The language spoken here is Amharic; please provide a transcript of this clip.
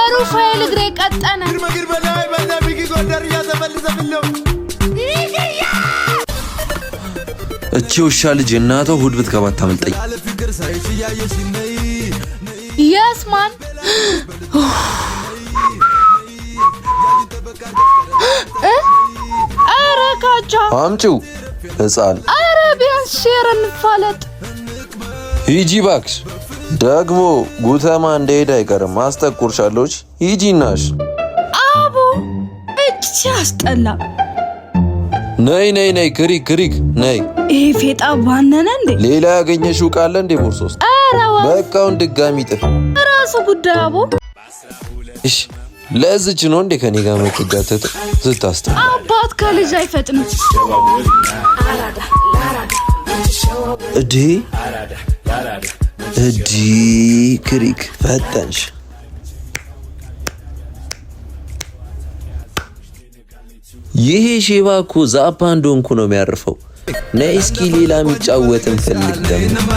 የሩፋኤል እግሬ ቀጠነ እቺ ውሻ ልጅ እናቷ ሁድ ብትገባት ታመልጠኝ የስማን አረካቻ አምጪው ህፃን አረቢያንስ ሼርን ፋለጥ ሂጂ ባክስ ደግሞ ጉተማ እንደሄደ አይቀርም ማስተቁርሻለች ሂጂናሽ አቦ እቺ አስጠላ ነይ ክሪክ ነይ ይሄ ፌጣ ባነነ እንዴ ሌላ ያገኘሽው ቃል እንዴ ቦርሶስ አራዋ በቃውን ድጋሚ ጥፍ ራሱ ጉዳይ አቦ እሺ ለዚች ነው እንዴ ከኔ ጋር መጥጋተት ስታስተ አባት ከልጅ አይፈጥንም እዲ ክሪክ ፈጠንሽ ይሄ ሼባ እኮ ዛፓ እንደሆንኩ ነው የሚያርፈው ነይ እስኪ ሌላ የሚጫወትን ፈልግ ደግሞ